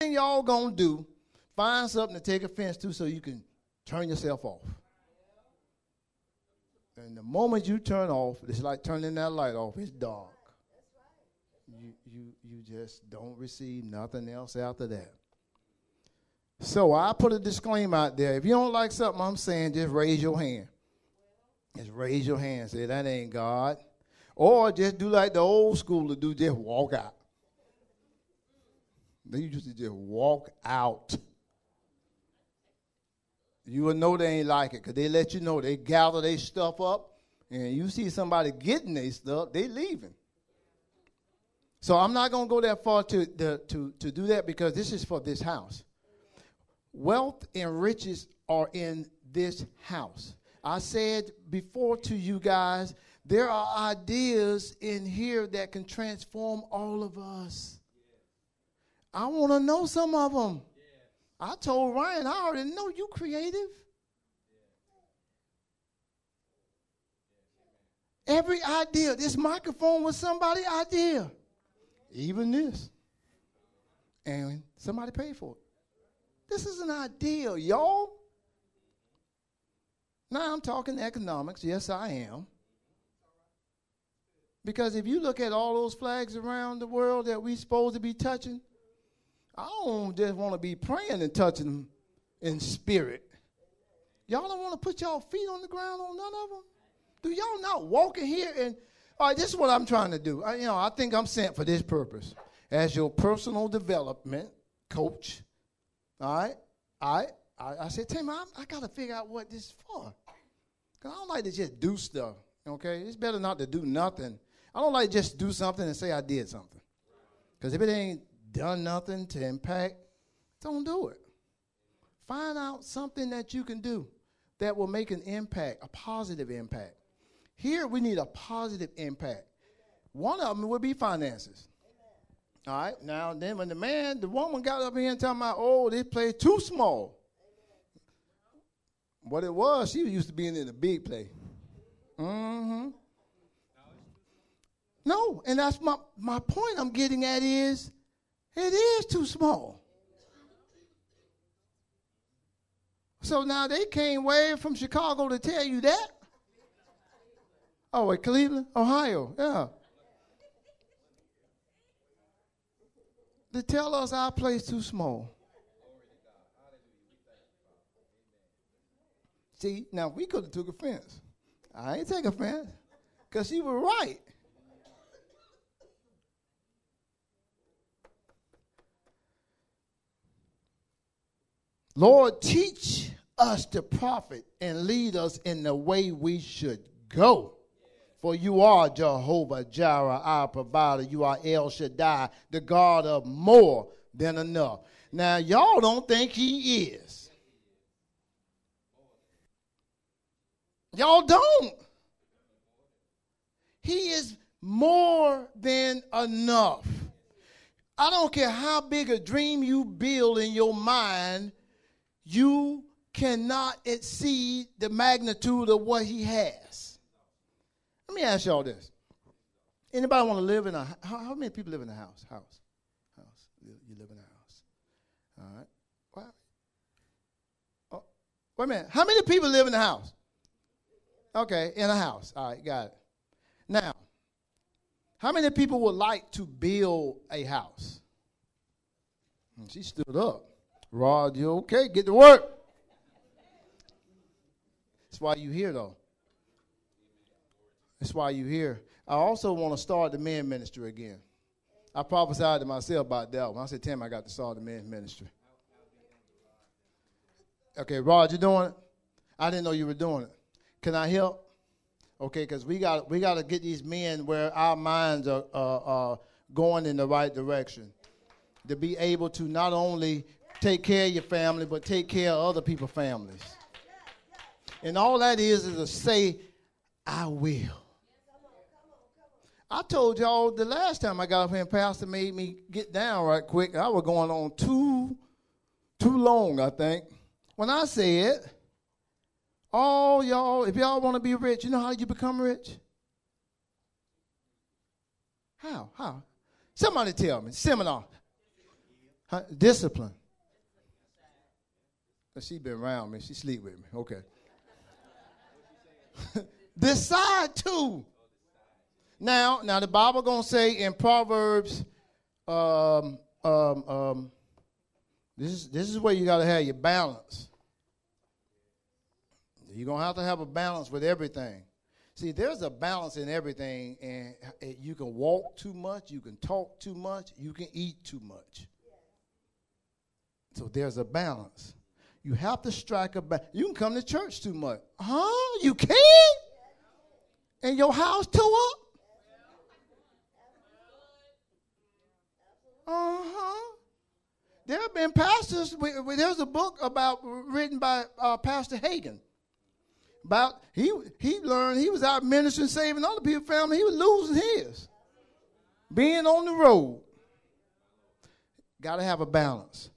thing y'all gonna do, find something to take offense to so you can turn yourself off. And the moment you turn off, it's like turning that light off. It's dark. You just don't receive nothing else after that. So I put a disclaimer out there. If you don't like something I'm saying, just raise your hand. Just raise your hand. Say, that ain't God. Or just do like the old school to do, just walk out. They used to just walk out. You will know they ain't like it because they let you know. They gather their stuff up, and you see somebody getting their stuff, they leaving. So I'm not going to go that far to do that because this is for this house. Wealth and riches are in this house. I said before to you guys, there are ideas in here that can transform all of us. I want to know some of them. I told Ryan, I already know you creative. Every idea, this microphone was somebody's idea. Even this. And somebody paid for it. This is an idea, y'all. Now I'm talking economics. Yes, I am. Because if you look at all those flags around the world that we're supposed to be touching, I don't just want to be praying and touching them in spirit. Y'all don't want to put y'all feet on the ground on none of them? Do y'all not walk in here and, all right, this is what I'm trying to do. I think I'm sent for this purpose. As your personal development coach, all right, I said, Tim, I got to figure out what this is for. Because I don't like to just do stuff, okay? It's better not to do nothing. I don't like just do something and say I did something. Because if it ain't done nothing to impact, don't do it. Find out something that you can do that will make an impact, a positive impact. Here we need a positive impact. One of them would be finances. All right, now then when the woman got up here and talking about, oh, this place too small. What it was, she used to be in the big play. Mm-hmm. No, and that's my point I'm getting at is, it is too small. So now they came way from Chicago to tell you that. Oh, at Cleveland, Ohio, yeah. To tell us our place too small. See, now we could have took offense. I ain't take offense because she was right. Lord, teach us to profit and lead us in the way we should go. For you are Jehovah Jireh, our provider. You are El Shaddai, the God of more than enough. Now, y'all don't think he is. Y'all don't. He is more than enough. I don't care how big a dream you build in your mind, you cannot exceed the magnitude of what he has. Let me ask y'all this. Anybody want to live in a house? How many people live in a house? House. You live in a house. All right. What? Oh, wait a minute. How many people live in a house? Okay, in a house. All right, got it. Now, how many people would like to build a house? She stood up. Rod, you okay? Get to work. That's why you here, though. That's why you here. I also want to start the men's ministry again. I prophesied to myself about that one. I said, Tim, I got to start the men's ministry. Okay, Rod, you doing it? I didn't know you were doing it. Can I help? Okay, because we got to get these men where our minds are going in the right direction. To be able to not only take care of your family, but take care of other people's families. And all that is to say, I will. I told y'all the last time I got up here and Pastor made me get down right quick. I was going on too long, I think. When I said, oh, y'all, if y'all want to be rich, you know how you become rich? How? Somebody tell me. Seminar. Discipline. She been around me. She sleep with me. Okay. Decide to. Now the Bible gonna say in Proverbs, this is where you gotta have your balance. You're gonna have to have a balance with everything. See, there's a balance in everything, and you can walk too much, you can talk too much, you can eat too much. So there's a balance. You have to strike a balance. You can come to church too much. Huh? You can? And your house tore up? Uh-huh. There have been pastors, there's a book written by Pastor Hagen. About he learned, he was out ministering, saving other people's family. He was losing his. Being on the road. Got to have a balance.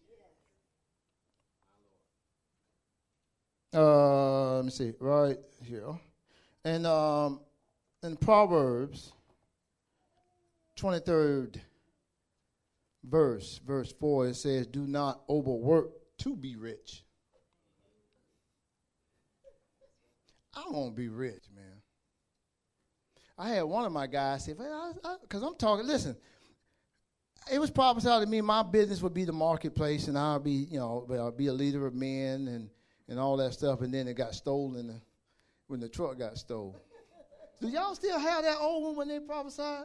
Let me see, right here. And in Proverbs 23rd verse 4, it says, do not overwork to be rich. I want to be rich, man. I had one of my guys say, because I'm talking, listen, it was prophesied to me my business would be the marketplace, and I'll be, I'll be a leader of men and all that stuff, and then it got stolen when the truck got stolen. Do y'all still have that old one when they prophesied?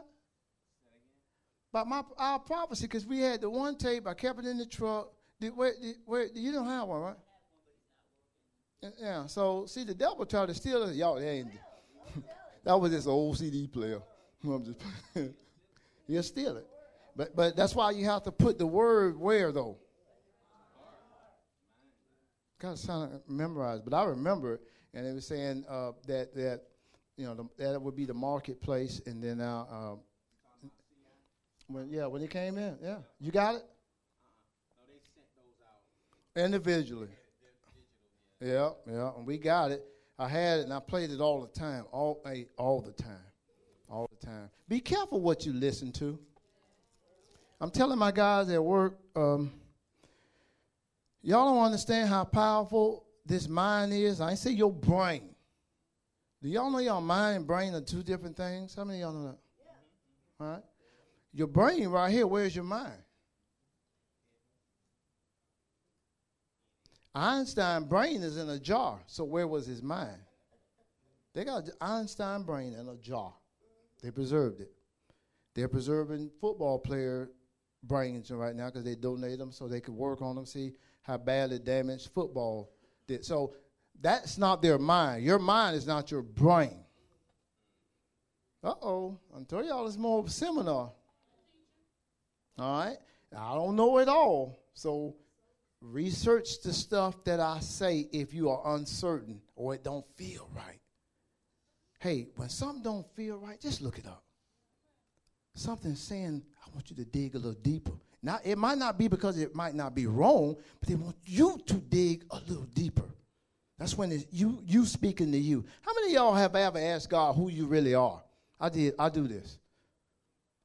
About our prophecy, because we had the one tape, I kept it in the truck. Where you don't have one, right? Yeah, so see, the devil tried to steal it. Y'all, that was this old CD player. I'm just he'll steal it. But that's why you have to put the word where, though. Got to sound memorized, but I remember it, and it was saying that that would be the marketplace, and then when he came in, yeah, you got it. No, they sent those out individually. Yeah, and we got it. I had it, and I played it all the time, all the time. Be careful what you listen to. I'm telling my guys at work, y'all don't understand how powerful this mind is. I ain't say your brain. Do y'all know your mind and brain are two different things? How many of y'all know that? Yeah. All right. Your brain right here, where's your mind? Einstein's brain is in a jar, so where was his mind? They got Einstein's brain in a jar. They preserved it. They're preserving football player brains right now because they donate them so they could work on them, see how badly damaged football did. So that's not their mind. Your mind is not your brain. Uh-oh. I'm telling y'all it's more of a seminar. All right? I don't know it all, so research the stuff that I say if you are uncertain or it don't feel right. Hey, when something don't feel right, just look it up. Something's saying, I want you to dig a little deeper. Now, it might not be because it might not be wrong, but they want you to dig a little deeper. That's when it's you speaking to you. How many of y'all have ever asked God who you really are? I did. I do this.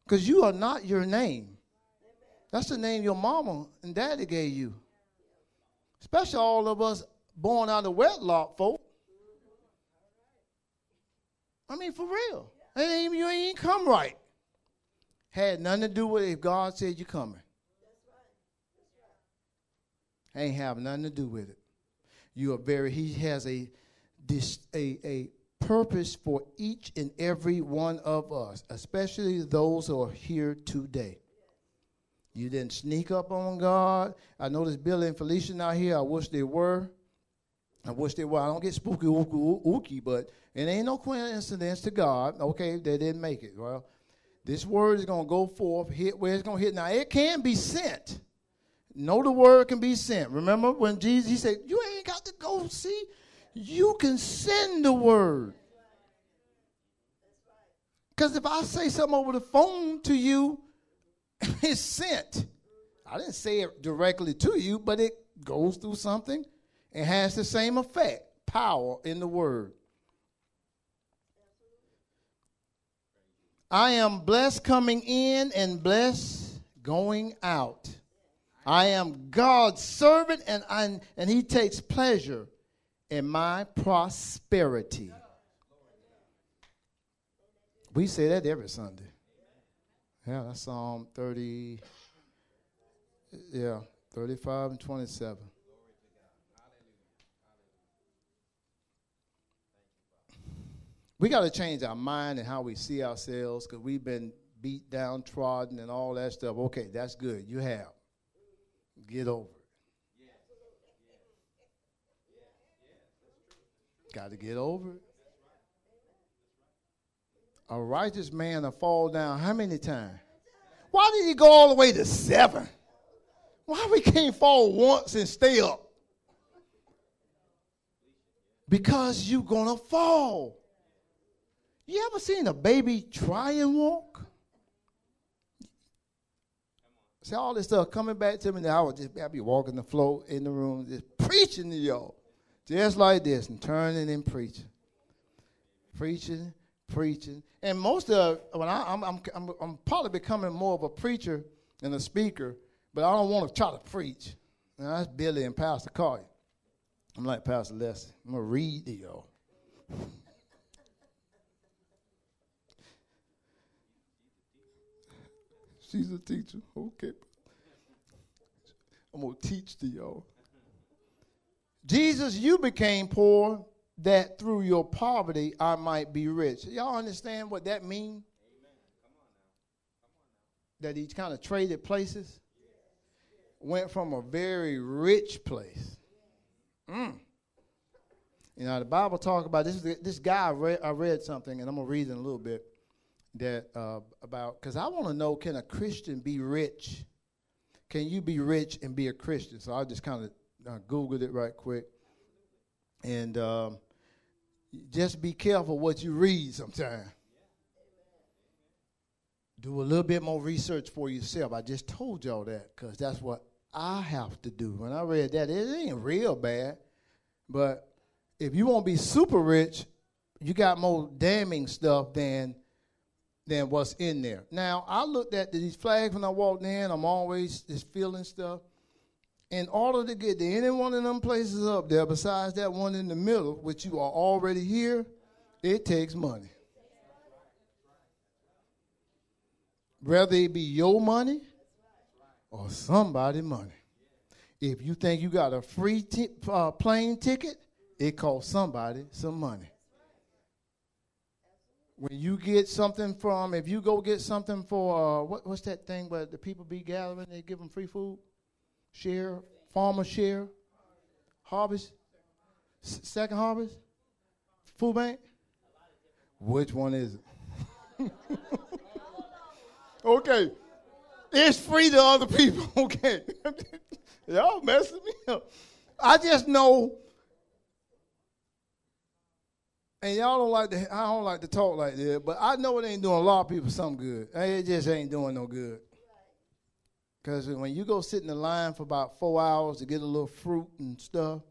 Because you are not your name. That's the name your mama and daddy gave you. Especially all of us born out of wedlock, folk. I mean, for real. You ain't come right. Had nothing to do with it if God said you're coming. Ain't have nothing to do with it. He has a purpose for each and every one of us, especially those who are here today. You didn't sneak up on God. I noticed Billy and Felicia not here. I wish they were. I don't get spooky, ooky, but it ain't no coincidence to God. Okay, they didn't make it. Well, this word is going to go forth, hit where it's going to hit. Now, it can be sent. Know the word can be sent. Remember when Jesus, he said, you ain't got to go see. You can send the word. Because if I say something over the phone to you, it's sent. I didn't say it directly to you, but it goes through something and has the same effect, power in the word. I am blessed coming in and blessed going out. I am God's servant, and he takes pleasure in my prosperity. We say that every Sunday. Yeah, that's Psalm 30. Yeah, 35 and 27. We got to change our mind and how we see ourselves, because we've been beat down, trodden, and all that stuff. Okay, that's good. You have. Get over it. Got to get over it. A righteous man will fall down how many times? Why did he go all the way to 7? Why we can't fall once and stay up? Because you're going to fall. You ever seen a baby try and walk? See, all this stuff coming back to me now. I'll be walking the floor in the room, just preaching to y'all. Just like this, and turning and preaching. Preaching. And most of, when I'm probably becoming more of a preacher and a speaker, but I don't want to try to preach. Now, that's Billy and Pastor Carter. I'm like Pastor Leslie. I'm going to read to y'all. She's a teacher. Okay. I'm going to teach to y'all. Jesus, you became poor that through your poverty I might be rich. Y'all understand what that means? That he kind of traded places? Went from a very rich place. You know, the Bible talks about this guy. I read something, and I'm going to read it in a little bit. That about, because I want to know, can a Christian be rich? Can you be rich and be a Christian? So I just kind of Googled it right quick. And just be careful what you read sometimes. Do a little bit more research for yourself. I just told y'all that because that's what I have to do. When I read that, it ain't real bad. But if you want to be super rich, you got more damning stuff than what's in there. Now, I looked at these flags when I walked in. I'm always just feeling stuff. In order to get to any one of them places up there, besides that one in the middle, which you are already here, it takes money. Whether it be your money or somebody's money. If you think you got a free plane ticket, it costs somebody some money. When you get something from, if you go get something for, what's that thing where the people be gathering, they give them free food? Share, farmer share, harvest, second harvest, food bank? Which one is it? Okay. It's free to other people, okay. Y'all messing me up. I just know. And y'all don't like to, I don't like to talk like that, but I know it ain't doing a lot of people something good. It just ain't doing no good. Because when you go sit in the line for about 4 hours to get a little fruit and stuff,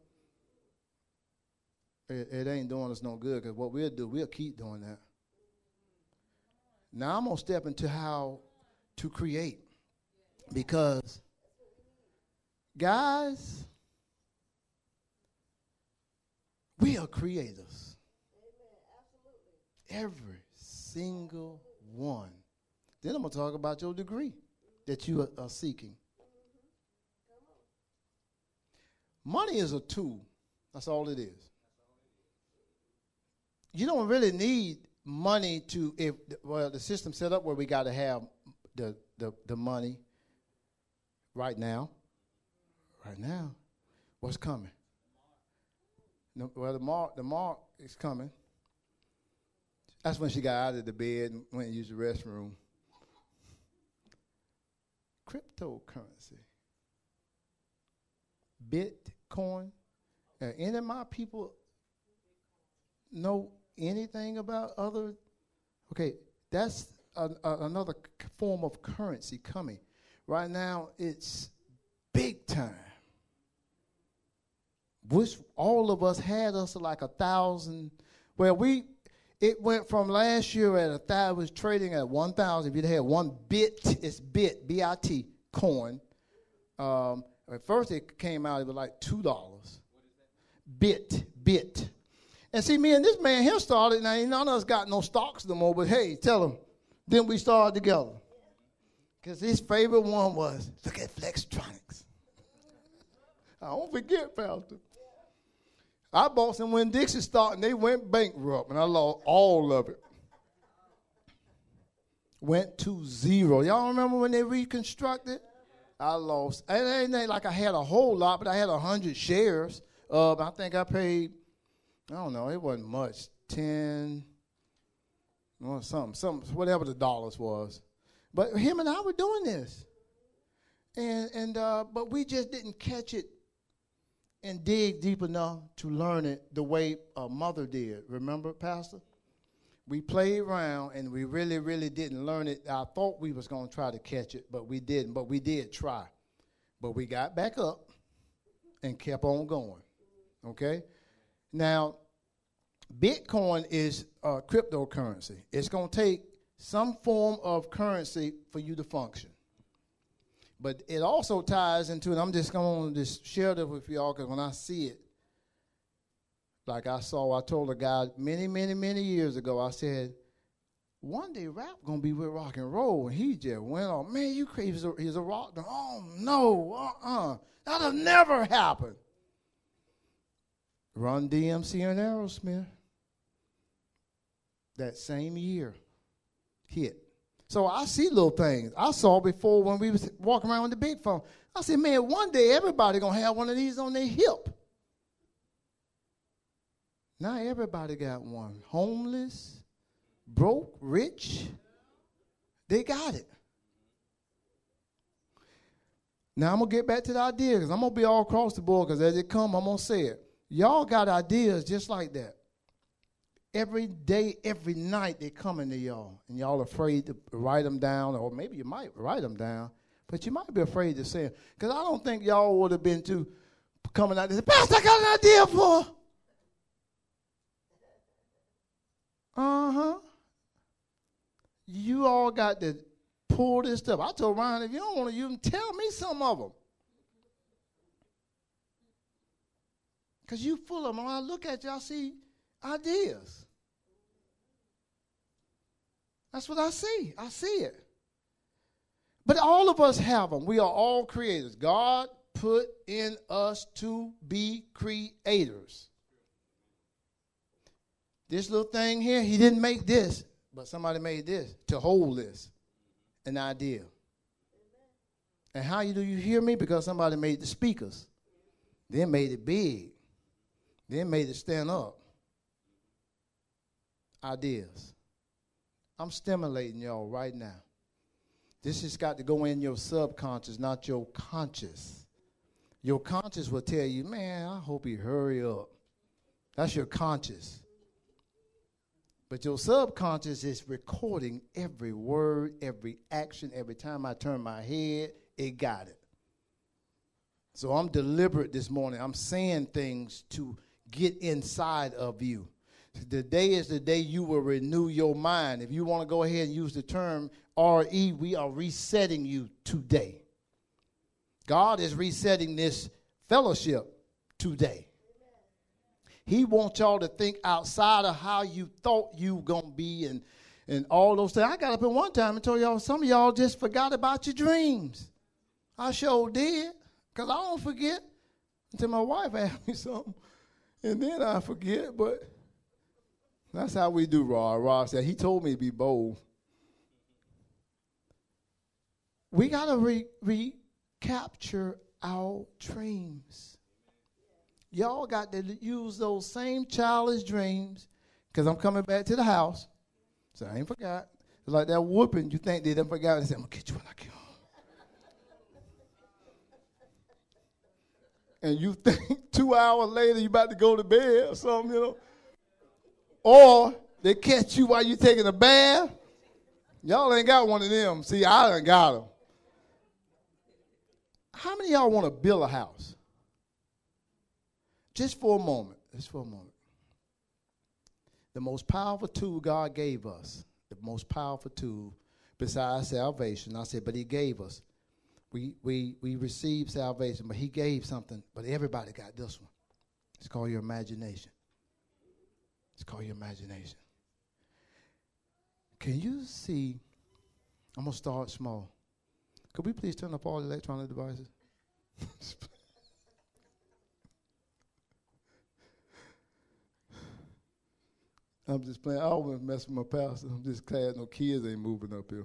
it ain't doing us no good. Because what we'll do, we'll keep doing that. Now I'm going to step into how to create. Because, guys, we are creators. Every single one. Then I'm going to talk about your degree that you are seeking. Money is a tool. That's all it is. You don't really need money to, the system set up where we got to have the money right now. Right now. What's coming? Well, the mark is coming. That's when she got out of the bed and went and used the restroom. Cryptocurrency. Bitcoin. Any of my people know anything about other? Okay, that's another form of currency coming. Right now, it's big time. Which all of us had us like 1,000. Well, it went from last year at 1,000, it was trading at 1,000. If you had one bit, it's bit, B-I-T, coin, At first it came out, it was like $2. Bit. And see, me and this man here started, now none of us got no stocks no more, but hey, tell him. Then we started together. Because his favorite one was, look at Flextronics. I don't forget, Pastor. I bought some when Dixie started, and they went bankrupt, and I lost all of it. Went to zero. Y'all remember when they reconstructed? I lost. It ain't like I had a whole lot, but I had 100 shares. I think I paid, I don't know, it wasn't much, 10, or something, whatever the dollars was. But him and I were doing this. But we just didn't catch it and dig deep enough to learn it the way a mother did. Remember, Pastor? We played around, and we really, really didn't learn it. I thought we was going to try to catch it, but we didn't. But we did try. But we got back up and kept on going. Okay? Now, Bitcoin is a cryptocurrency. It's going to take some form of currency for you to function. But it also ties into, and I'm just going to just share this with y'all, because when I see it, like I told a guy many years ago, I said, one day rap going to be with rock and roll. And he just went on, man, you crazy. He's a rock. Oh, no, that'll never happen. Run DMC and Aerosmith. That same year hit. So I see little things. I saw before when we was walking around with the big phone. I said, man, one day everybody going to have one of these on their hip. Now everybody got one. Homeless, broke, rich. They got it. Now I'm going to get back to the idea, because I'm going to be all across the board, because as it come, I'm going to say it. Y'all got ideas just like that. Every day, every night, they coming to y'all, and y'all afraid to write them down, or maybe you might write them down, but you might be afraid to say them. Because I don't think y'all would have been too coming out and say, Pastor, I got an idea for. You all got to pull this stuff. I told Ryan, if you don't want to use them, tell me some of them. Because you full of them. When I look at you, I see ideas. That's what I see. I see it. But all of us have them. We are all creators. God put in us to be creators. This little thing here, he didn't make this, but somebody made this to hold this, an idea. And how do you hear me? Because somebody made the speakers. Then made it big. Then made it stand up. Ideas. I'm stimulating y'all right now. This has got to go in your subconscious, not your conscious. Your conscious will tell you, man, I hope he hurry up. That's your conscious. But your subconscious is recording every word, every action. Every time I turn my head, it got it. So I'm deliberate this morning. I'm saying things to get inside of you. Today is the day you will renew your mind. If you want to go ahead and use the term RE, we are resetting you today. God is resetting this fellowship today. He wants y'all to think outside of how you thought you going to be and all those things. I got up at one time and told y'all, some of y'all just forgot about your dreams. I sure did, because I don't forget until my wife asked me something, and then I forget, but that's how we do, Rod. Rod said, he told me to be bold. We got to recapture our dreams. Y'all got to use those same childish dreams, because I'm coming back to the house, so I ain't forgot. It's like that whooping. You think they done forgot. They said, I'm going to get you when I get home. And you think 2 hours later you about to go to bed or something, you know. Or they catch you while you taking a bath. Y'all ain't got one of them. See, I done got them. How many of y'all want to build a house? Just for a moment. Just for a moment. The most powerful tool God gave us, the most powerful tool besides salvation, I said, but he gave us We received salvation, but he gave something, but everybody got this one. It's called your imagination. It's called your imagination. Can you see? I'm going to start small. Could we please turn up all the electronic devices? I'm just playing. I always mess with my pastor. I'm just glad no kids ain't moving up here.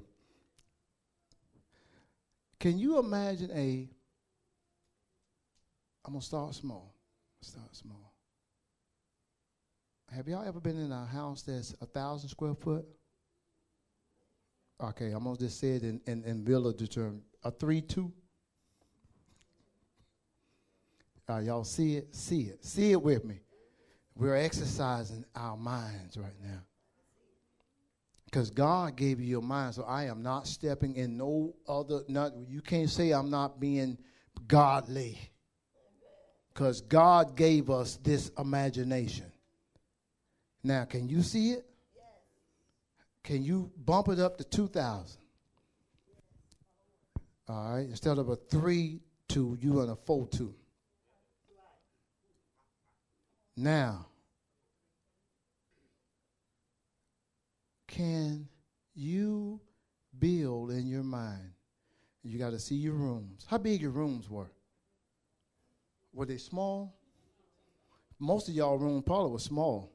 Can you imagine I'm going to start small. Start small. Have y'all ever been in a house that's 1,000 square foot? Okay, I'm going to just say it in village term. A 3-2. Y'all see it? See it. See it with me. We're exercising our minds right now. Because God gave you your mind, so I am not stepping in no other. You can't say I'm not being godly. Because God gave us this imagination. Now, can you see it? Yes. Can you bump it up to 2,000? All right. Instead of a 3-2, you run a 4-2. Now, can you build in your mind? You got to see your rooms. How big your rooms were? Were they small? Most of y'all room probably was small.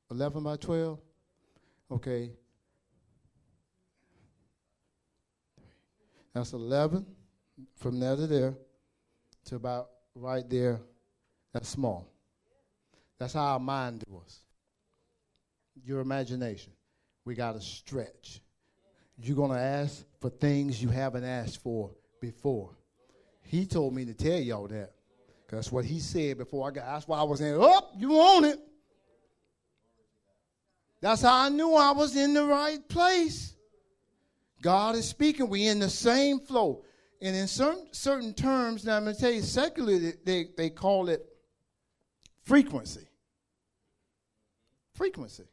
11 by 12? Okay. That's 11 from there to there to about right there. That's small. That's how our mind was. Your imagination. We got to stretch. You're going to ask for things you haven't asked for before. He told me to tell y'all that. That's what he said before I got. That's why I was saying, oh, you want it. That's how I knew I was in the right place. God is speaking. We in the same flow. And in certain terms, now I'm going to tell you, secularly, they call it frequency. Frequency.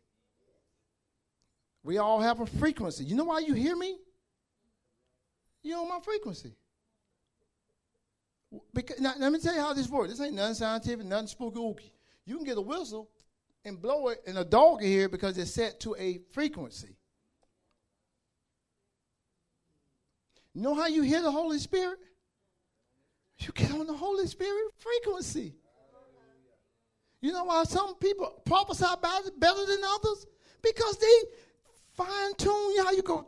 We all have a frequency. You know why you hear me? You're on my frequency. Because, now, let me tell you how this works. This ain't nothing scientific, nothing spooky. You can get a whistle and blow it, and a dog can hear it because it's set to a frequency. You know how you hear the Holy Spirit? You get on the Holy Spirit frequency. You know why some people prophesy about it better than others? Because they fine-tune how you go,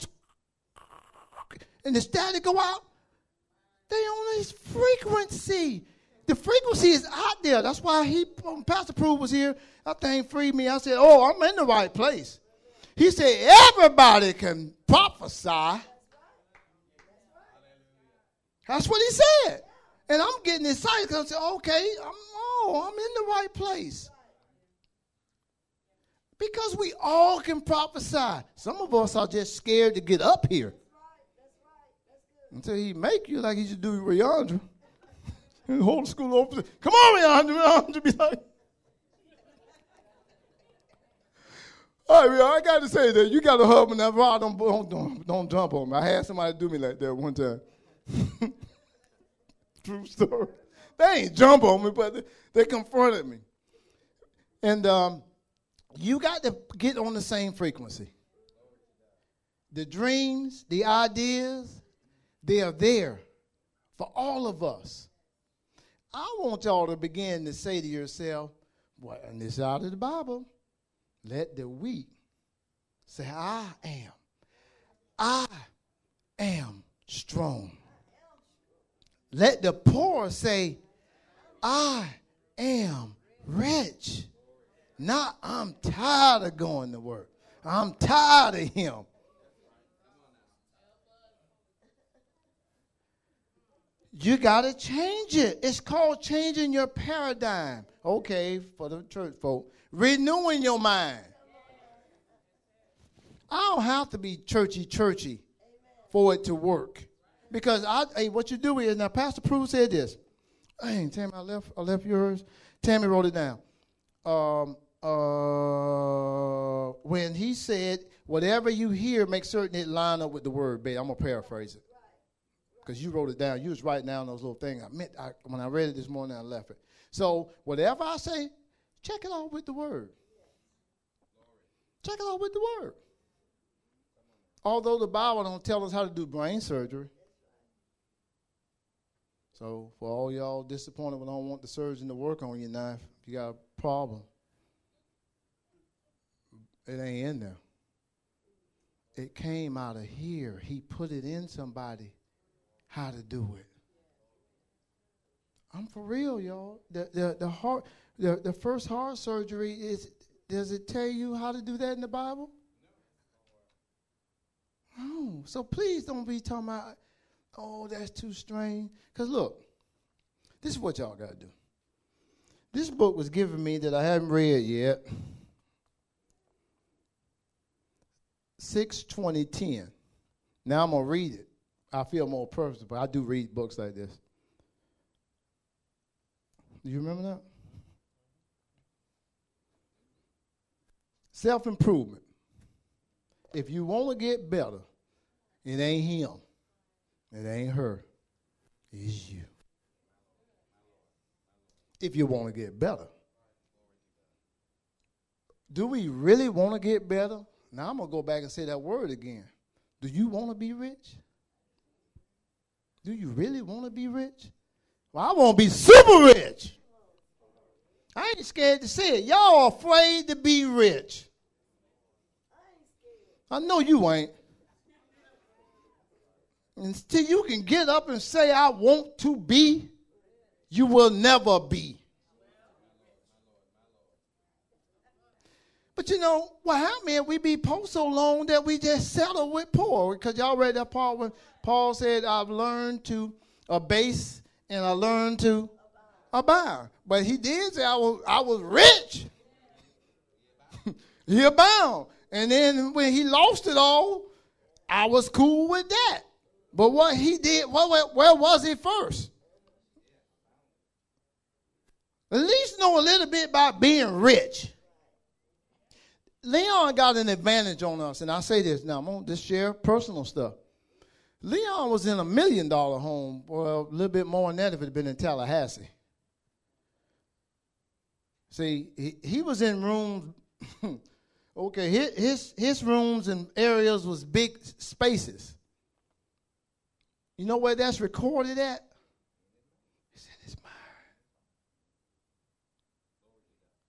and the static go out. They on this frequency. The frequency is out there. That's why Pastor Prue was here. That thing freed me. I said, oh, I'm in the right place. He said, everybody can prophesy. That's what he said. And I'm getting excited because I said, okay, I'm in the right place. Because we all can prophesy. Some of us are just scared to get up here. Until he make you like he should do with Riandra. And the whole school open. Come on, Riandra. Be like, all right, I got to say that you got to hug me now. Don't jump on me. I had somebody do me like that one time. True story. They ain't jump on me, but they confronted me. And you got to get on the same frequency. The dreams, the ideas, they are there for all of us. I want y'all to begin to say to yourself, well, and this is out of the Bible, let the weak say, I am strong. Let the poor say, I am rich. Not, I'm tired of going to work. I'm tired of him. You got to change it. It's called changing your paradigm. Okay, for the church folk. Renewing your mind. I don't have to be churchy for it to work. Because what you do is, now Pastor Prue said this. Hey, Tammy, I left yours. Tammy wrote it down. When he said, whatever you hear, make certain it line up with the word bed. I'm going to paraphrase it. Because you wrote it down. You was writing down those little things. When I read it this morning, I left it. So whatever I say, check it out with the word. Check it out with the word. Although the Bible don't tell us how to do brain surgery. So for all y'all disappointed when I don't want the surgeon to work on you now, if you got a problem, it ain't in there. It came out of here. He put it in somebody how to do it. I'm for real, y'all. The first heart surgery is, does it tell you how to do that in the Bible? No. So please don't be talking about, oh, that's too strange. Because look, this is what y'all got to do. This book was given me that I haven't read yet. 6/20/10. Now I'm going to read it. I feel more personal, but I do read books like this. Do you remember that? Self-improvement. If you want to get better, it ain't him. It ain't her. It's you. If you want to get better. Do we really want to get better? Now I'm going to go back and say that word again. Do you want to be rich? Do you really want to be rich? Well, I want to be super rich. I ain't scared to say it. Y'all afraid to be rich. I know you ain't. Until you can get up and say, I want to be, you will never be. But you know, what happened, we be poor so long that we just settle with poor. Because y'all read that part when Paul said, I've learned to abase and I learned to abound. But he did say I was rich. He abound. And then when he lost it all, I was cool with that. But what he did, where was he first? At least know a little bit about being rich. Leon got an advantage on us, and I say this now, I'm going to just share personal stuff. Leon was in $1 million home, well, a little bit more than that if it had been in Tallahassee. See, he was in rooms, okay, his rooms and areas was big spaces. You know where that's recorded at? It's in his mind.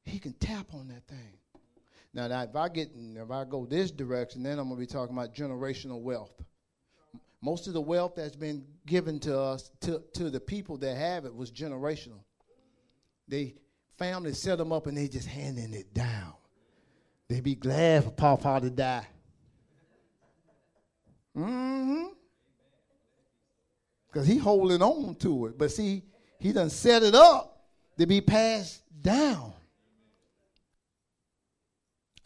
He can tap on that thing. Now, if I go this direction, then I'm going to be talking about generational wealth. Most of the wealth that's been given to us, to the people that have it, was generational. They family set them up and they just handing it down. They be glad for Papa to die. Because he holding on to it. But see, he done set it up to be passed down.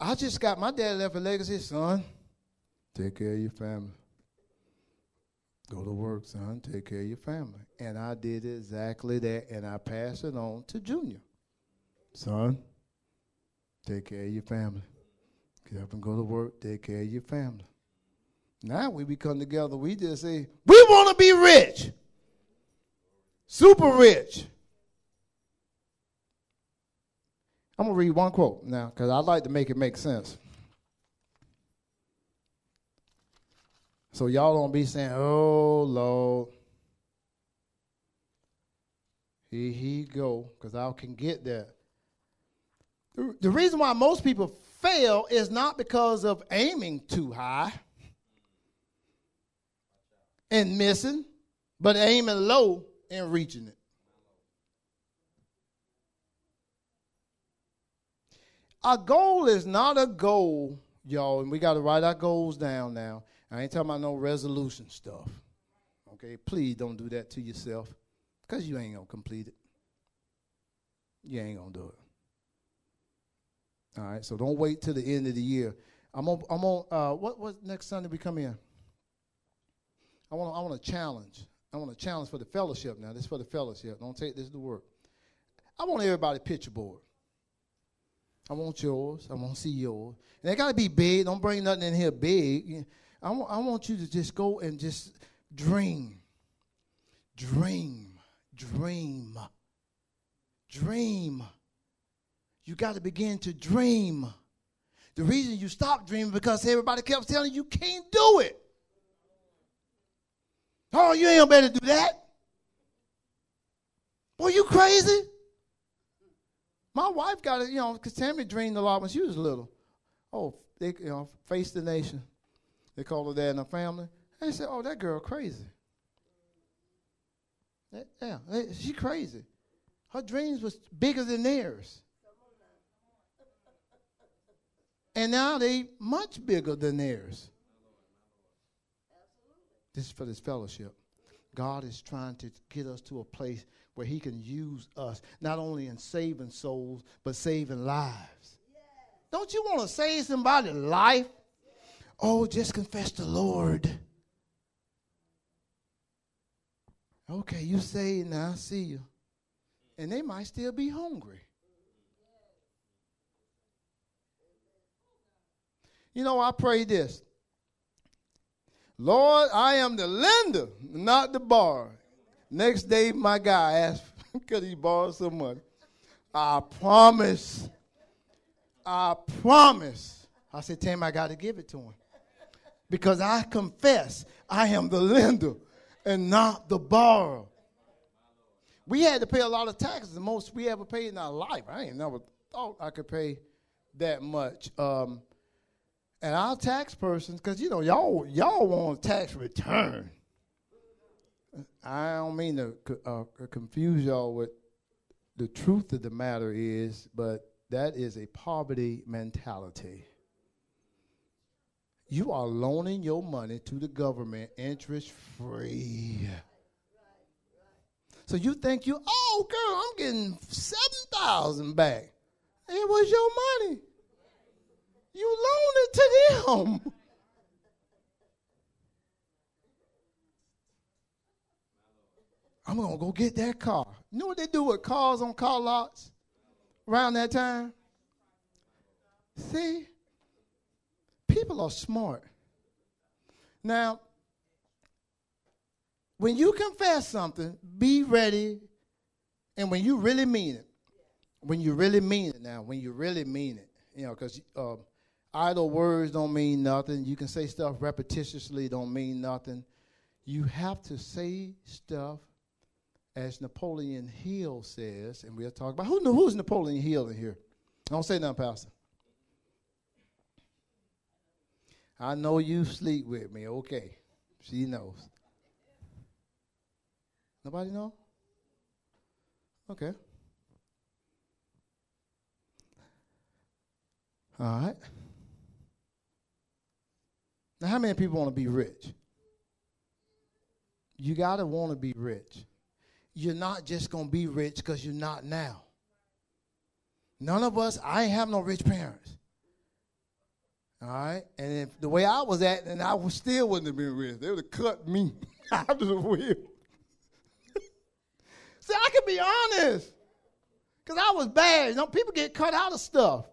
I just got, my dad left a legacy, son, take care of your family. Go to work, son, take care of your family. And I did exactly that, and I passed it on to Junior. Son, take care of your family. Get up and go to work, take care of your family. Now we come together, we just say, we want to be rich. Super rich. I'm going to read one quote now because I'd like to make it make sense. So y'all don't be saying, oh, Lord. Here he go, because I can get that. The reason why most people fail is not because of aiming too high and missing, but aiming low and reaching it. Our goal is not a goal, y'all, and we got to write our goals down now. I ain't talking about no resolution stuff. Okay, please don't do that to yourself because you ain't going to complete it. You ain't going to do it. All right, so don't wait till the end of the year. What next Sunday we come in? I want a challenge. I want a challenge for the fellowship now. This is for the fellowship. Don't take this to work. I want everybody picture board. I want yours. I want to see yours. And they got to be big. Don't bring nothing in here big. I want you to just go and just dream. Dream. Dream. Dream. You got to begin to dream. The reason you stopped dreaming because everybody kept telling you can't do it. Oh, you ain't better do that. Boy, you crazy? My wife got it, because Tammy dreamed a lot when she was little. Oh, they, face the nation. They called her that in her family. They said, oh, that girl crazy. Yeah, she crazy. Her dreams was bigger than theirs. And now they much bigger than theirs. This is for this fellowship. God is trying to get us to a place where he can use us, not only in saving souls, but saving lives. Yeah. Don't you want to save somebody's life? Oh, just confess the Lord. Okay, you saved now, I see you. And they might still be hungry. I pray this. Lord, I am the lender, not the borrower. Next day, my guy asked because he borrowed some money. I promise. I said, Tim, I got to give it to him. Because I confess I am the lender and not the borrower. We had to pay a lot of taxes, the most we ever paid in our life. I ain't never thought I could pay that much. And our tax persons, because, y'all want a tax return. I don't mean to confuse y'all with the truth of the matter is, but that is a poverty mentality. You are loaning your money to the government interest-free. So you think girl, I'm getting $7,000 back. It was your money. You loaned it to them. I'm going to go get that car. You know what they do with cars on car lots around that time? See? People are smart. Now, when you confess something, be ready. And when you really mean it, when you really mean it, because idle words don't mean nothing. You can say stuff repetitiously, don't mean nothing. You have to say stuff as Napoleon Hill says, and we'll talk about who's Napoleon Hill in here. Don't say nothing, Pastor. I know you sleep with me. Okay. She knows. Nobody know? Okay. All right. Now, how many people want to be rich? You got to want to be rich. You're not just going to be rich because you're not now. None of us, I ain't have no rich parents. All right? And if the way I was acting, I still wouldn't have been rich. They would have cut me out of the wheel. See, I can be honest. Because I was bad. People get cut out of stuff.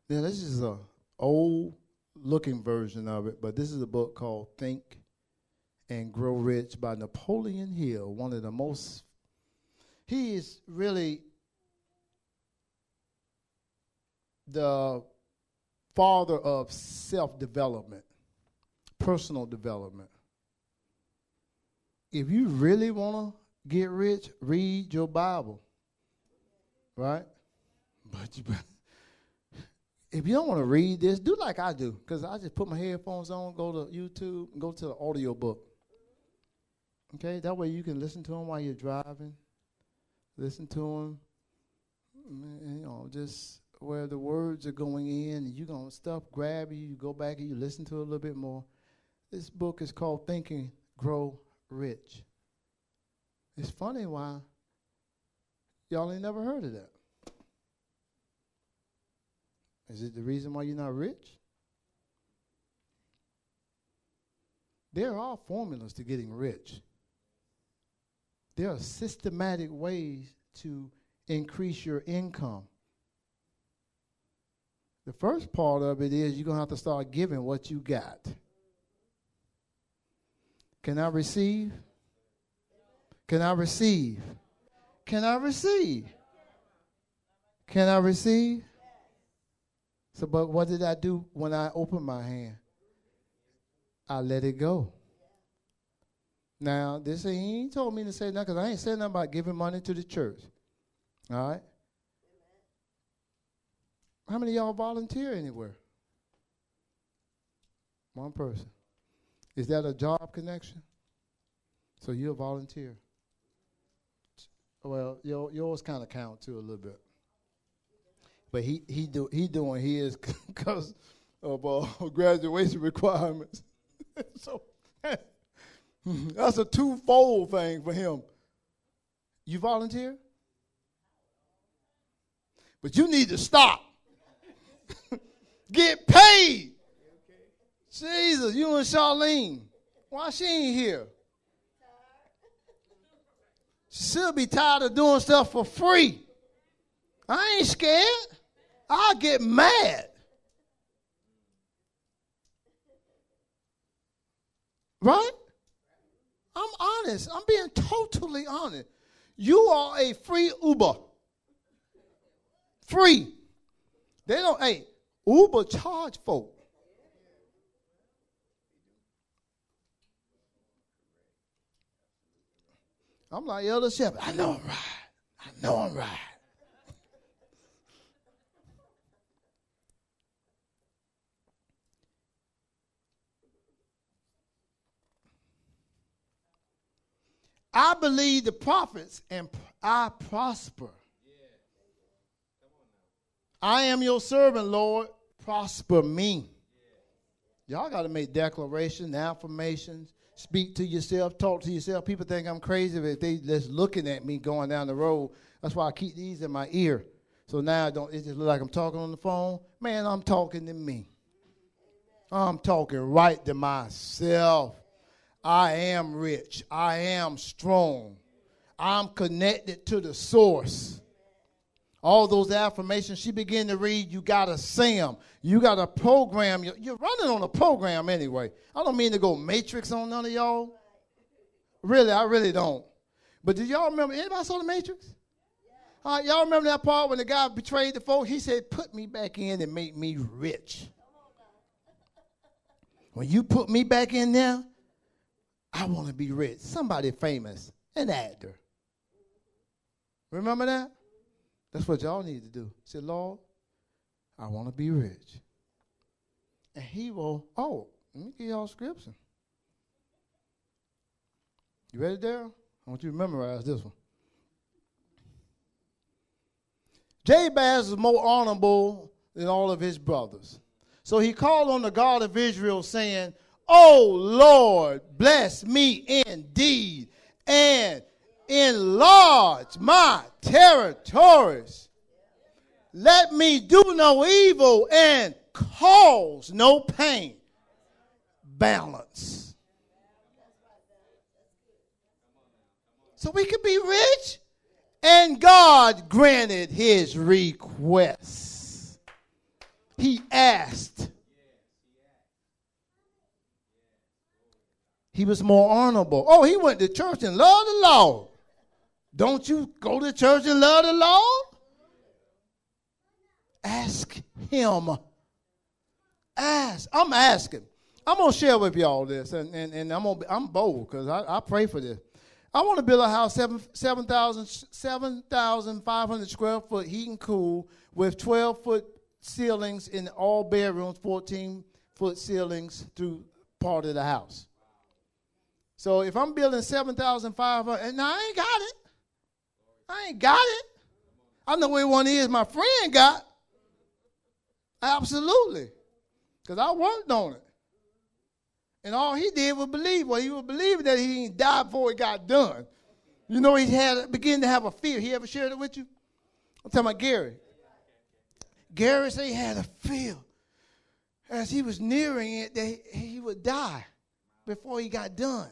Now, this is an old-looking version of it, but this is a book called Think and Grow Rich by Napoleon Hill, one of the most, he is really the father of self-development, personal development. If you really want to get rich, read your Bible, right? But if you don't want to read this, do like I do, because I just put my headphones on, go to YouTube, and go to the audio book. Okay, that way you can listen to them while you're driving. Listen to them, just where the words are going in, and you're going to stuff grab you, you go back and you listen to it a little bit more. This book is called Think and Grow Rich. It's funny why y'all ain't never heard of that. Is it the reason why you're not rich? There are formulas to getting rich. There are systematic ways to increase your income. The first part of it is you're going to have to start giving what you got. Can I receive? Can I receive? Can I receive? Can I receive? So, but what did I do when I opened my hand? I let it go. Now, he ain't told me to say nothing, because I ain't saying nothing about giving money to the church. All right? How many of y'all volunteer anywhere? One person. Is that a job connection? So you're a volunteer. Well, yours kind of count too a little bit. But he doing his because of graduation requirements. So that's a twofold thing for him. You volunteer? But you need to stop. Get paid. Jesus, you and Charlene. Why she ain't here? She'll be tired of doing stuff for free. I ain't scared. I'll get mad. Right? I'm honest. I'm being totally honest. You are a free Uber. Free. They don't, Uber charge folk. I'm like Elder Shepherd. I know I'm right. I know I'm right. I believe the prophets and I prosper. I am your servant, Lord. Prosper me. Y'all got to make declarations, affirmations, speak to yourself, talk to yourself. People think I'm crazy if they just looking at me going down the road. That's why I keep these in my ear. So now it just look like I'm talking on the phone. Man, I'm talking to me. I'm talking right to myself. I am rich. I am strong. I'm connected to the source. All those affirmations she began to read, you got to sing them. You got to program. You're running on a program anyway. I don't mean to go Matrix on none of y'all. Really, I really don't. But did y'all remember, anybody saw the Matrix? Y'all remember that part when the guy betrayed the folk? He said, put me back in and make me rich. When you put me back in there, I want to be rich. Somebody famous, an actor. Remember that? That's what y'all need to do. Say, Lord, I want to be rich. And he will, let me give y'all scripture. You ready, Daryl? I want you to memorize this one. Jabez was more honorable than all of his brothers. So he called on the God of Israel, saying, "Oh, Lord, bless me indeed and enlarge my territories. Let me do no evil and cause no pain." Balance. So we could be rich, and God granted his request. He asked. He was more honorable. Oh, he went to church and loved the Lord. Don't you go to church and love the Lord? Ask him. Ask. I'm asking. I'm going to share with y'all this, and I'm bold because I pray for this. I want to build a house 7,500 square foot, heat and cool, with 12-foot ceilings in all bedrooms, 14-foot ceilings through part of the house. So if I'm building 7,500, and I ain't got it. I ain't got it. I know where one is my friend got. Absolutely. Because I worked on it. And all he did was believe. Well, he was believing that he didn't die before it got done. You know, he began to have a fear. He ever shared it with you? I'm talking about Gary. Gary said he had a fear. As he was nearing it, that he would die before he got done.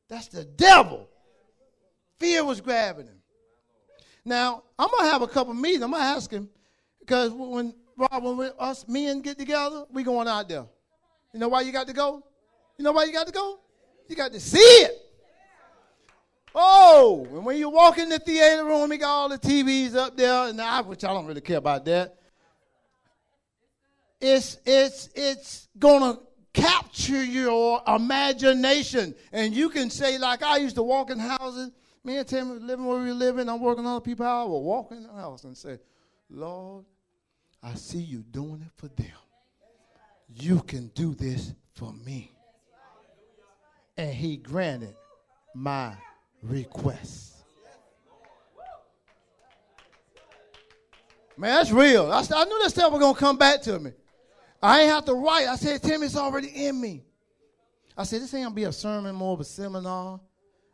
That's the devil. Fear was grabbing him. Now, I'm going to have a couple meetings. I'm going to ask him, because when us men get together, we going out there. You know why you got to go? You know why you got to go? You got to see it. Oh, and when you walk in the theater room, we got all the TVs up there, and which I don't really care about that. It's going to capture your imagination. And you can say, like I used to walk in houses. Me and Tim living where we were living. I'm working on other people's house. I would walk in the house and say, Lord, I see you doing it for them. You can do this for me. And he granted my request. Man, that's real. I knew that stuff was going to come back to me. I ain't have to write. I said, Tim, it's already in me. I said, this ain't going to be a sermon, more of a seminar.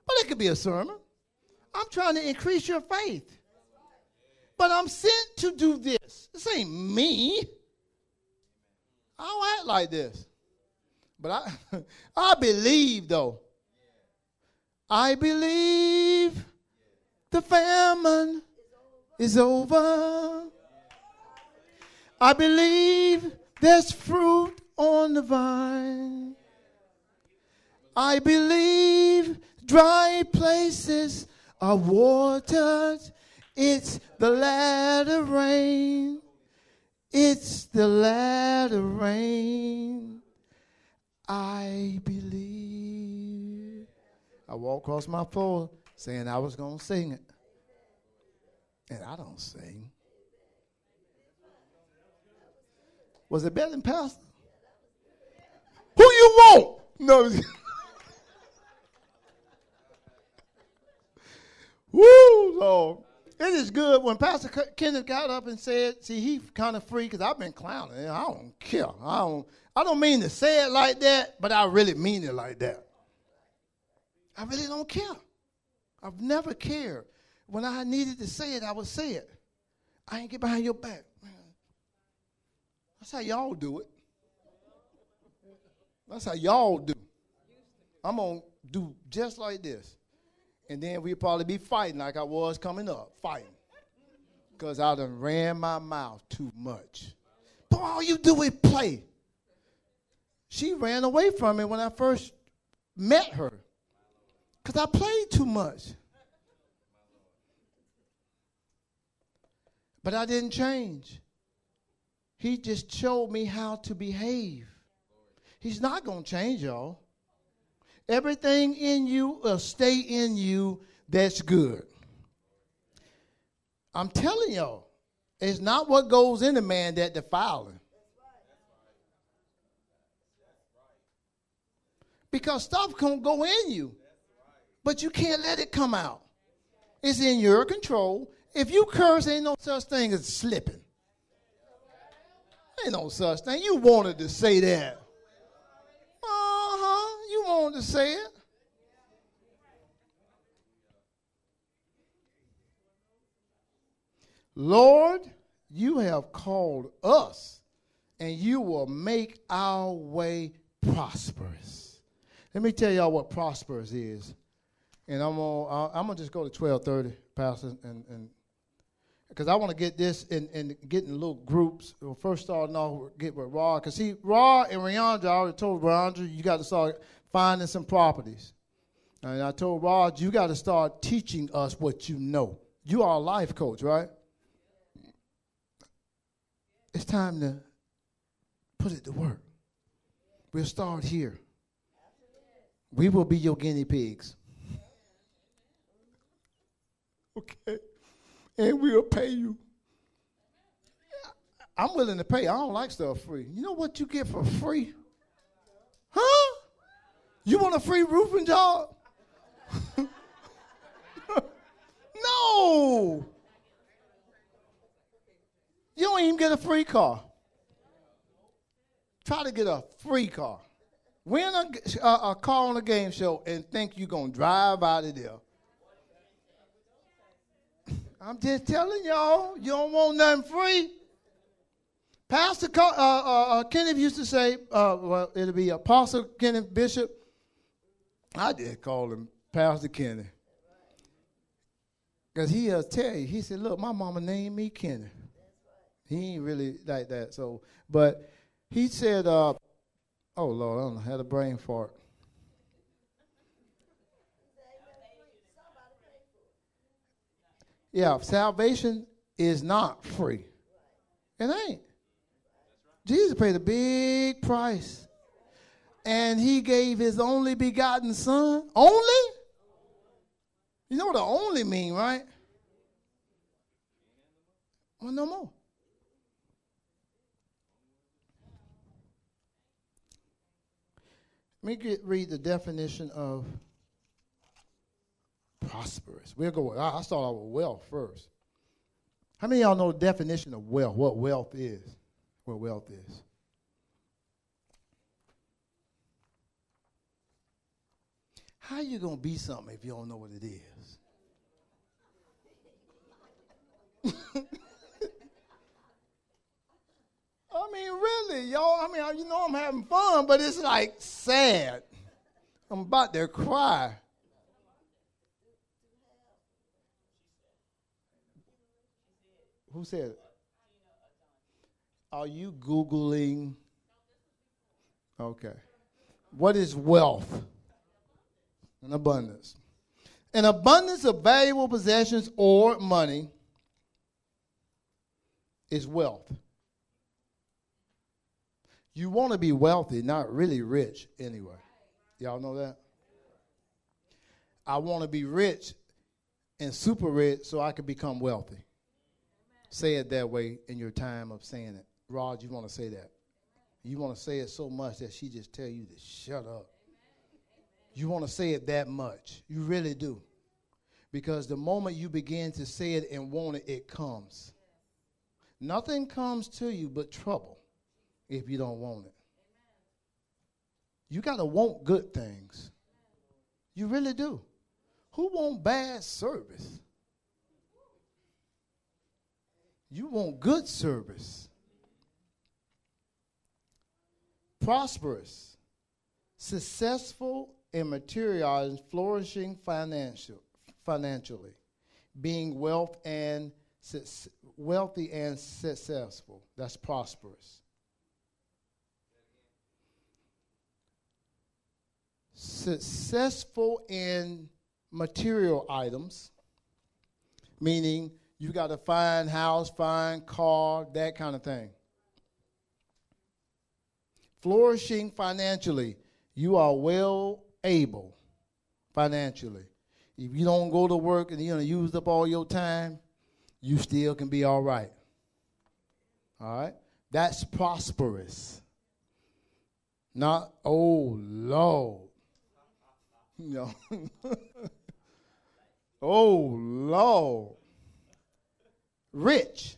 But it could be a sermon. I'm trying to increase your faith. But I'm sent to do this. This ain't me. I don't act like this. But I believe, though. I believe the famine is over. I believe there's fruit on the vine. I believe dry places are watered. It's the latter rain. It's the latter rain. I believe. I walked across my floor saying I was going to sing it. And I don't sing. Was it better than Pastor? Who you want? No. Woo, Lord. It is good when Pastor Kenneth got up and said, see, he kind of free because I've been clowning. I don't care. I don't mean to say it like that, but I really mean it like that. I really don't care. I've never cared. When I needed to say it, I would say it. I ain't get behind your back. That's how y'all do it. That's how y'all do. I'm going to do just like this. And then we'll probably be fighting like I was coming up, fighting. Because I done ran my mouth too much. But all you do is play. She ran away from me when I first met her. Because I played too much. But I didn't change. He just showed me how to behave. He's not going to change, y'all. Everything in you will stay in you that's good. I'm telling y'all, it's not what goes in a man that defiles him. Because stuff can go in you, but you can't let it come out. It's in your control. If you curse, ain't no such thing as slipping. Ain't no such thing. You wanted to say that. You wanted to say it. Lord, you have called us, and you will make our way prosperous. Let me tell y'all what prosperous is. And I'm gonna just go to 12:30, Pastor, and because I want to get this and get in little groups. Well, first starting off, get with Rod. Because see, Rod and Riandra, I already told Riandra, you got to start finding some properties. And I told Rod, you got to start teaching us what you know. You are a life coach, right? It's time to put it to work. We'll start here. We will be your guinea pigs. Okay. And we'll pay you. I'm willing to pay. I don't like stuff free. You know what you get for free? Huh? You want a free roofing job? No. You don't even get a free car. Try to get a free car. Win a car on a game show and think you're going to drive out of there. I'm just telling y'all, you don't want nothing free. Pastor Kenneth used to say, well, it'll be Apostle Kenneth Bishop. I did call him Pastor Kenneth. Because he'll tell you, he said, look, my mama named me Kenny. He ain't really like that. So, but he said, oh, Lord, I don't know, had a brain fart. Yeah, salvation is not free. It ain't. Jesus paid a big price. And he gave his only begotten son. Only? You know what the only mean, right? Well, no more. Let me read the definition of prosperous. We'll go. I start out with wealth first. How many of y'all know the definition of wealth? What wealth is? What wealth is? How you gonna be something if you don't know what it is? I mean, really, y'all. I mean, you know I'm having fun, but it's like sad. I'm about to cry. Who said it? Are you Googling? Okay. What is wealth? An abundance. An abundance of valuable possessions or money is wealth. You want to be wealthy, not really rich anyway. Y'all know that? I want to be rich and super rich so I can become wealthy. Say it that way in your time of saying it. Rod, you want to say that. You want to say it so much that she just tell you to shut up. You want to say it that much. You really do. Because the moment you begin to say it and want it, it comes. Nothing comes to you but trouble if you don't want it. You got to want good things. You really do. Who want bad service? You want good service. Prosperous, successful in materializing, flourishing financially, being wealthy and successful. That's prosperous. Successful in material items, meaning you got a fine house, fine car, that kind of thing. Flourishing financially, you are well able financially. If you don't go to work and you use up all your time, you still can be all right. All right? That's prosperous. Not, oh, Lord. No. Oh, Lord. Rich.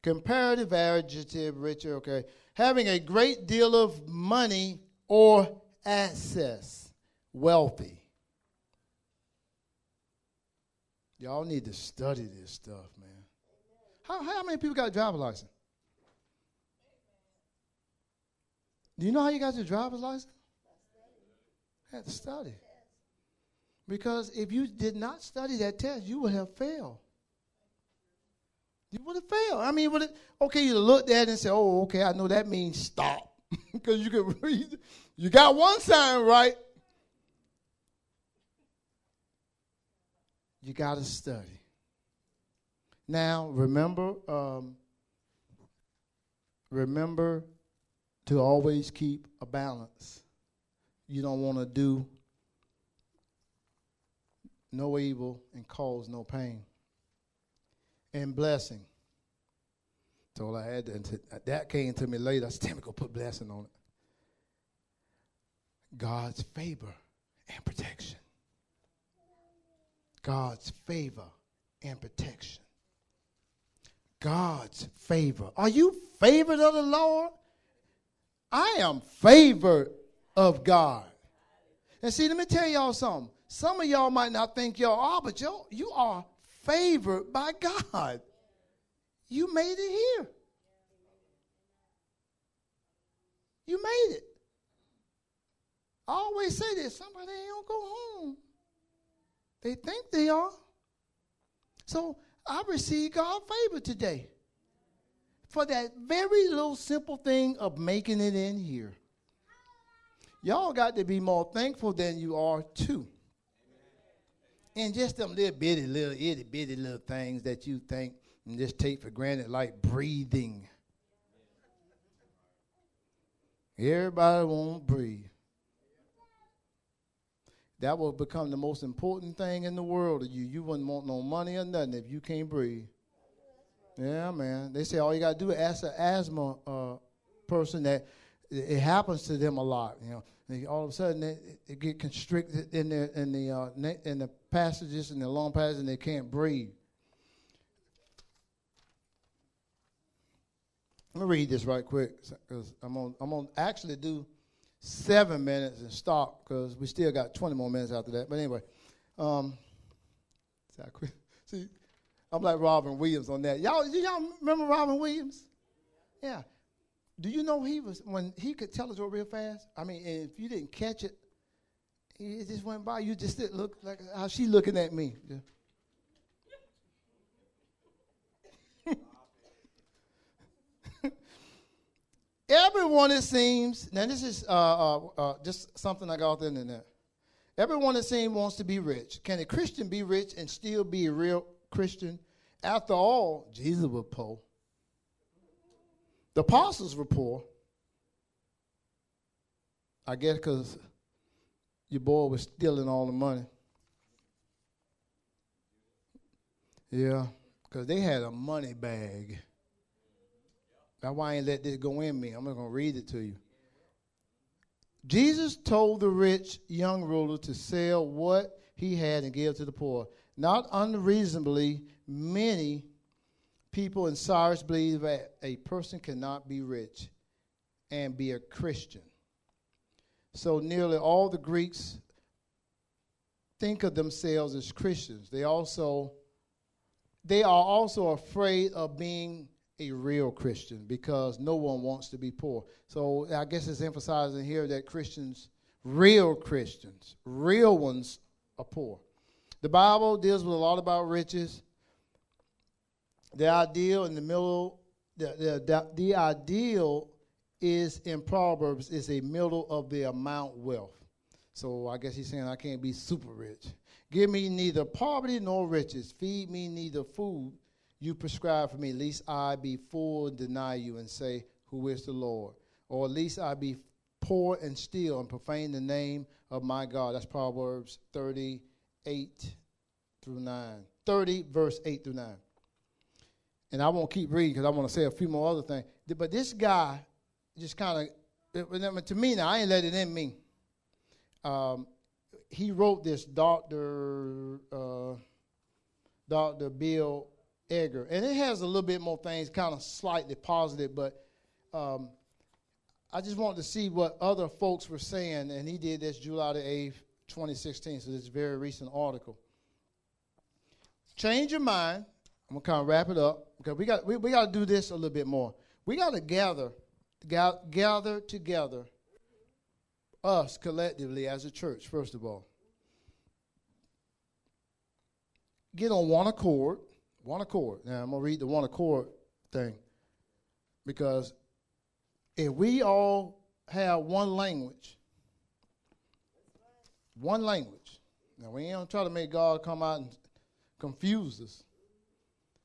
Comparative adjective, richer, okay. Having a great deal of money or access. Wealthy. Y'all need to study this stuff, man. How many people got a driver's license? Do you know how you got your driver's license? Had to study. Because if you did not study that test, you would have failed. You would have failed. I mean, okay, you looked at it and said, oh, okay, I know that means stop. Because you can read. You got one sign right. You got to study. Now, remember to always keep a balance. You don't want to do no evil and cause no pain. And blessing. So I had that came to me later. I said, damn, go put blessing on it. God's favor and protection. God's favor and protection. God's favor. Are you favored of the Lord? I am favored of God. And see, let me tell y'all something. Some of y'all might not think y'all are, but you are favored by God. You made it here. You made it. I always say this, somebody ain't gonna go home. They think they are. So I received God's favor today for that very little simple thing of making it in here. Y'all got to be more thankful than you are too. And just them little bitty, little itty bitty little things that you think and just take for granted, like breathing. Everybody won't breathe. That will become the most important thing in the world to you. You wouldn't want no money or nothing if you can't breathe. Yeah, man. They say all you got to do is ask an asthma person that it happens to them a lot. You know, and all of a sudden they get constricted in the passages, in the lung passages, and they can't breathe. Let me read this right quick because I'm gonna actually do 7 minutes and stop because we still got 20 more minutes after that. But anyway, see, I'm like Robin Williams on that. Y'all remember Robin Williams? Yeah. Do you know when he could tell a story real fast? I mean, if you didn't catch it, it just went by. You just didn't look like how she looking at me. Yeah. Everyone, it seems, now this is just something I got off the internet. Everyone, it seems, wants to be rich. Can a Christian be rich and still be a real Christian? After all, Jesus was poor. The apostles were poor. I guess because your boy was stealing all the money. Yeah, because they had a money bag. That's why I ain't let this go in me. I'm not going to read it to you. Jesus told the rich young ruler to sell what he had and give to the poor. Not unreasonably, many people in Cyrus believe that a person cannot be rich and be a Christian. So nearly all the Greeks think of themselves as Christians. They are also afraid of being a real Christian because no one wants to be poor. So I guess it's emphasizing here that Christians, real ones, are poor. The Bible deals with a lot about riches. The ideal in the middle, the ideal is in Proverbs is a middle of the amount wealth. So I guess he's saying I can't be super rich. Give me neither poverty nor riches. Feed me neither food you prescribe for me, lest I be full and deny you and say, who is the Lord? Or at least I be poor and steal and profane the name of my God. That's Proverbs 38 through 9. 30, verse 8 through 9. And I won't keep reading because I want to say a few more other things. But this guy just kind of, to me now, I ain't let it in me. He wrote this, Dr. Bill Edgar. And it has a little bit more things, kind of slightly positive, but I just wanted to see what other folks were saying, and he did this July the 8th, 2016, so this is a very recent article. Change your mind. I'm going to kind of wrap it up, because we got to do this a little bit more. We got to gather together, us collectively as a church, first of all. Get on one accord. One accord. Now, I'm going to read the one accord thing. Because if we all have one language, now we ain't going to try to make God come out and confuse us.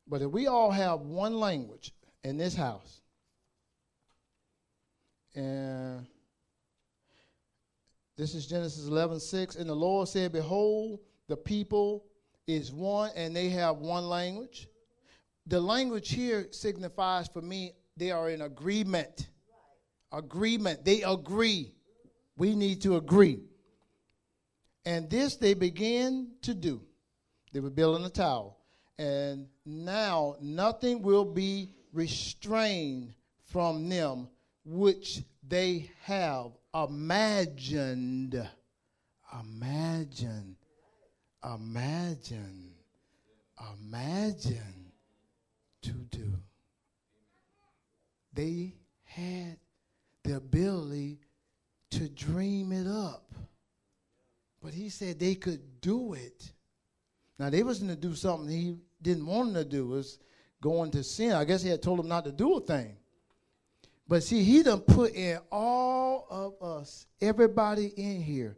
But if we all have one language in this house, and this is Genesis 11:6, and the Lord said, behold, the people is one, and they have one language. The language here signifies for me they are in agreement. Agreement. They agree. We need to agree. And this they began to do. They were building a tower. And now nothing will be restrained from them which they have imagined to do. They had the ability to dream it up. But he said they could do it. Now, they was going to do something he didn't want them to do. It was going to sin. I guess he had told them not to do a thing. But see, he done put in all of us, everybody in here,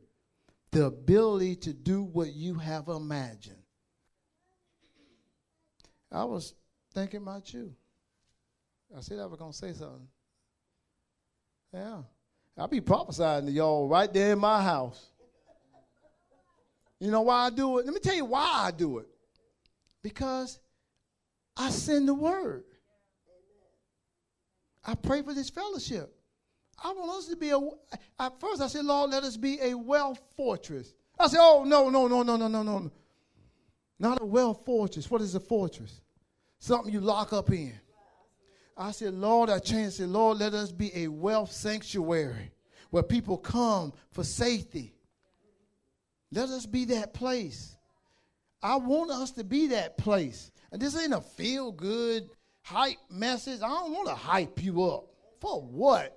the ability to do what you have imagined. I was thinking about you. I said I was going to say something. Yeah. I'll be prophesying to y'all right there in my house. You know why I do it? Let me tell you why I do it. Because I send the word. I pray for this fellowship. I want us to be at first I said, Lord, let us be a wealth fortress. I said, oh, no. Not a wealth fortress. What is a fortress? Something you lock up in. I said, Lord, I changed. I said, Lord, let us be a wealth sanctuary where people come for safety. Let us be that place. I want us to be that place. And this ain't a feel-good hype message. I don't want to hype you up. For what?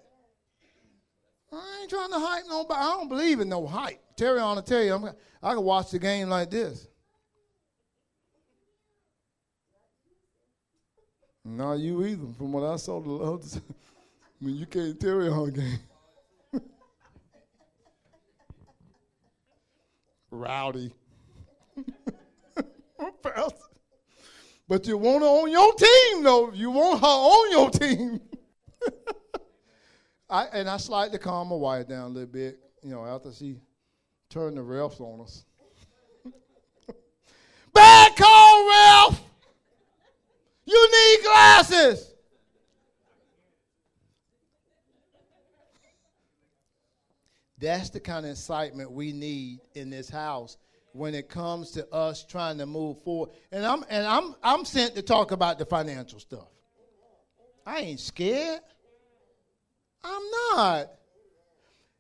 I ain't trying to hype nobody. I don't believe in no hype. Terry, I want to tell you, I can watch the game like this. Not you either, from what I saw the others. I mean, you can't Terry on the game. Rowdy. But you want her on your team, though. You want her on your team. I slightly calm my wife down a little bit, after she turned the refs on us. Bad call, ref! You need glasses! That's the kind of excitement we need in this house when it comes to us trying to move forward. And I'm sent to talk about the financial stuff. I ain't scared. I'm not.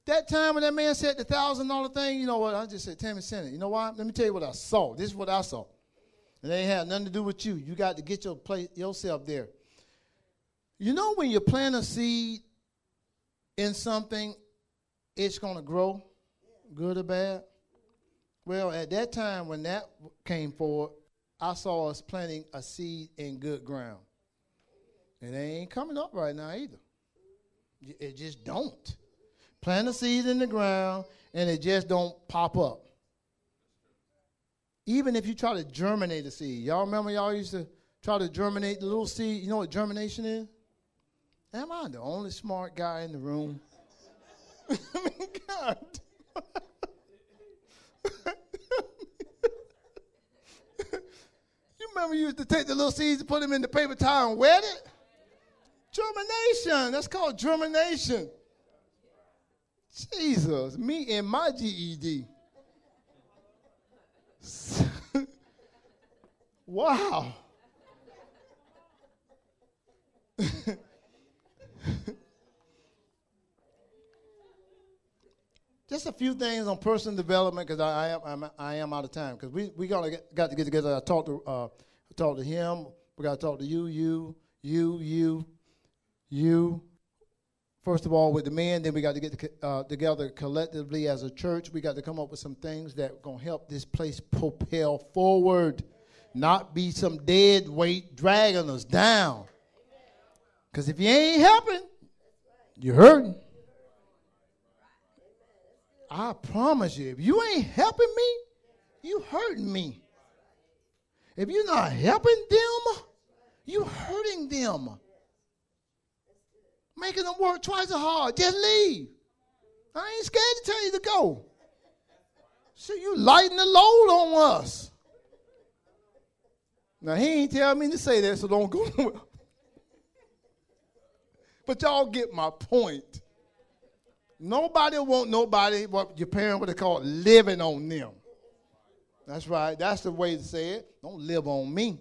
That time when that man said the $1,000 thing, you know what? I just said, Tammy, send it. You know why? Let me tell you what I saw. This is what I saw. And it ain't had nothing to do with you. You got to get yourself there. You know when you plant a seed in something, it's going to grow, good or bad? Well, at that time when that came forward, I saw us planting a seed in good ground. And it ain't coming up right now either. It just don't. Plant a seed in the ground, and it just don't pop up. Even if you try to germinate a seed. Y'all remember y'all used to try to germinate the little seed? You know what germination is? Am I the only smart guy in the room? I mean, God. You remember you used to take the little seeds and put them in the paper towel and wet it? Germination. That's called germination. Jesus, me and my GED. Wow. Just a few things on personal development, because I am out of time. Because we got to get together. I talked to him. We got to talk to you. First of all, with the men. Then we got to get together collectively as a church. We got to come up with some things that are going to help this place propel forward, not be some dead weight dragging us down. Because if you ain't helping, you're hurting. I promise you, if you ain't helping me, you hurting me. If you're not helping them, you hurting them. Making them work twice as hard. Just leave. I ain't scared to tell you to go. So you lighten the load on us. Now, he ain't tell me to say that, so don't go nowhere. But y'all get my point. Nobody want nobody, what your parents would have called living on them. That's right. That's the way to say it. Don't live on me.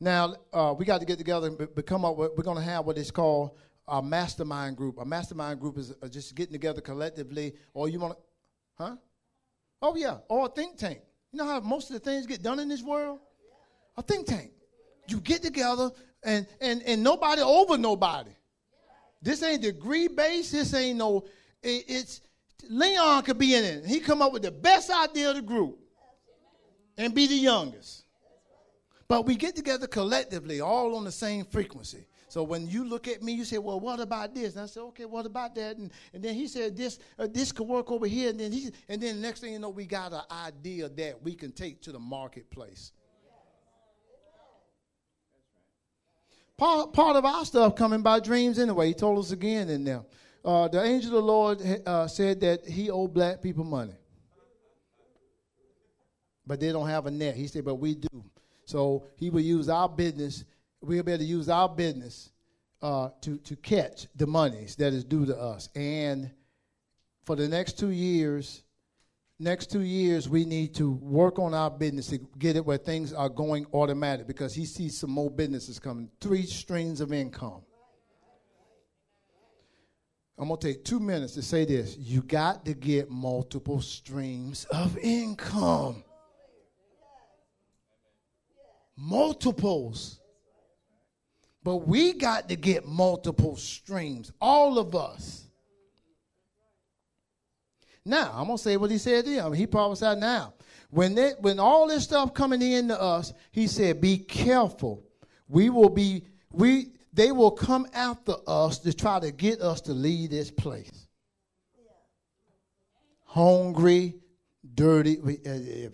Now, we got to get together and come up with, we're going to have what is called a mastermind group. A mastermind group is just getting together collectively, or you want to, huh? Oh, yeah, or a think tank. You know how most of the things get done in this world? A think tank. You get together and nobody over nobody. This ain't degree-based. This ain't no, it's, Leon could be in it. He come up with the best idea of the group. and be the youngest. But we get together collectively, all on the same frequency. So when you look at me, you say, well, what about this? And I said, okay, what about that? And then he said, this could work over here. And then the next thing you know, we got an idea that we can take to the marketplace. Part of our stuff coming by dreams anyway. He told us again in there. The angel of the Lord said that he owed black people money. But they don't have a net. He said, but we do. So he will use our business. We'll be able to use our business to catch the monies that is due to us. And for the next 2 years, we need to work on our business to get it where things are going automatic, because he sees some more businesses coming. 3 streams of income. I'm going to take 2 minutes to say this. You got to get multiple streams of income. Multiples. But we got to get multiple streams, all of us. Now, I'm going to say what he said to him. He prophesied now. When all this stuff coming in to us, he said, be careful. They will come after us to try to get us to leave this place. Hungry, dirty,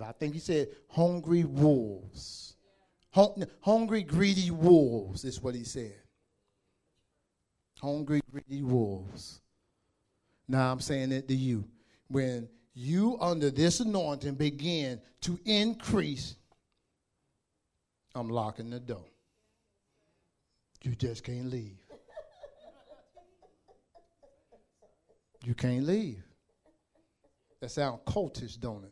I think he said hungry wolves. Hungry, greedy wolves is what he said. Hungry, greedy wolves. Now I'm saying it to you. When you under this anointing begin to increase, I'm locking the door. You just can't leave. You can't leave. That sounds cultish, don't it?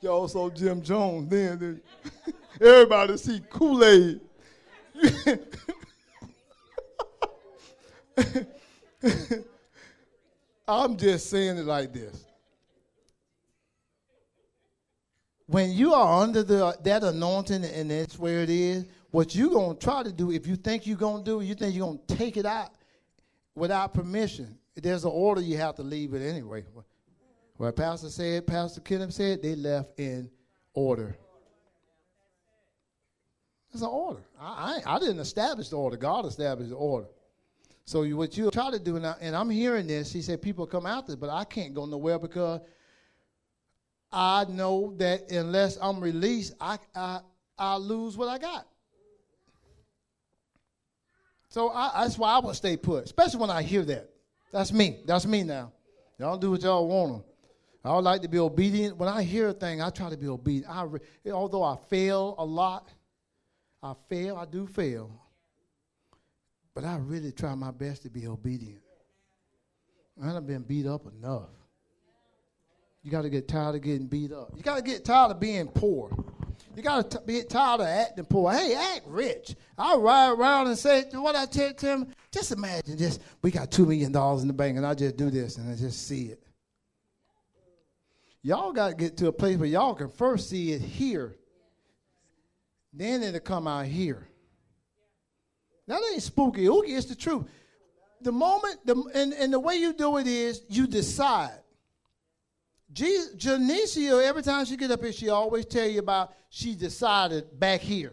Y'all saw Jim Jones then. Everybody see Kool-Aid. I'm just saying it like this. When you are under that anointing and that's where it is, what you're going to try to do, if you think you're going to do it, you think you're going to take it out without permission. There's an order, you have to leave it anyway. What Pastor Kenneth said, they left in order. It's an order. I didn't establish the order. God established the order. So what you try to do now, and I'm hearing this, he said people come out there, but I can't go nowhere because I know that unless I'm released, I'll lose what I got. So that's why I would stay put, especially when I hear that. That's me. That's me now. Y'all do what y'all want to. I would like to be obedient. When I hear a thing, I try to be obedient. Although I fail a lot, I do fail. But I really try my best to be obedient. I haven't been beat up enough. You got to get tired of getting beat up. You got to get tired of being poor. You got to get tired of acting poor. Hey, act rich. I ride around and say, what I tell him, just imagine this. We got $2 million in the bank, and I just do this, and I just see it. Y'all got to get to a place where y'all can first see it here. Then it'll come out here. That ain't spooky. Oogie, it's the truth. The moment, and the way you do it is you decide. Janicia, every time she get up here, she always tell you about she decided back here.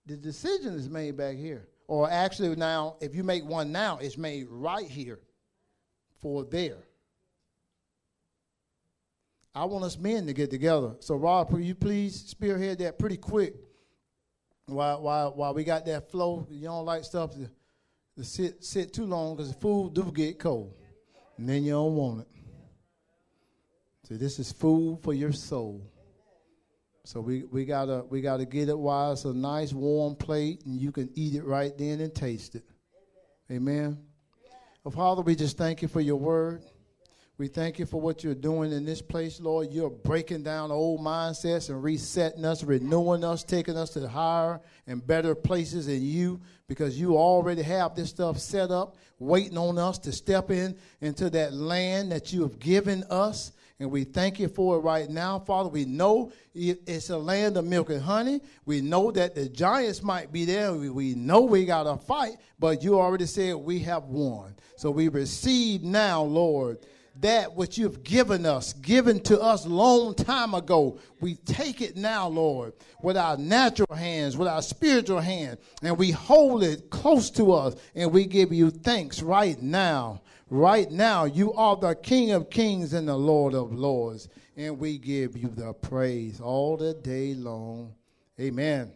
The decision is made back here. Or actually now, if you make one now, it's made right here for there. I want us men to get together. So, Rob, will you please spearhead that pretty quick while we got that flow? You don't like stuff to sit too long because the food do get cold. And then you don't want it. So this is food for your soul. So we gotta get it while it's a nice warm plate and you can eat it right then and taste it. Amen. Well, Father, we just thank you for your word. We thank you for what you're doing in this place, Lord. You're breaking down old mindsets and resetting us, renewing us, taking us to higher and better places in you, because you already have this stuff set up, waiting on us to step into that land that you have given us. And we thank you for it right now, Father. We know it's a land of milk and honey. We know that the giants might be there. We know we got to fight, but you already said we have won. So we receive now, Lord, that which you've given to us long time ago. We take it now, Lord, with our natural hands, with our spiritual hands, and we hold it close to us, and we give you thanks right now. Right now, you are the King of kings and the Lord of lords, and we give you the praise all the day long. Amen.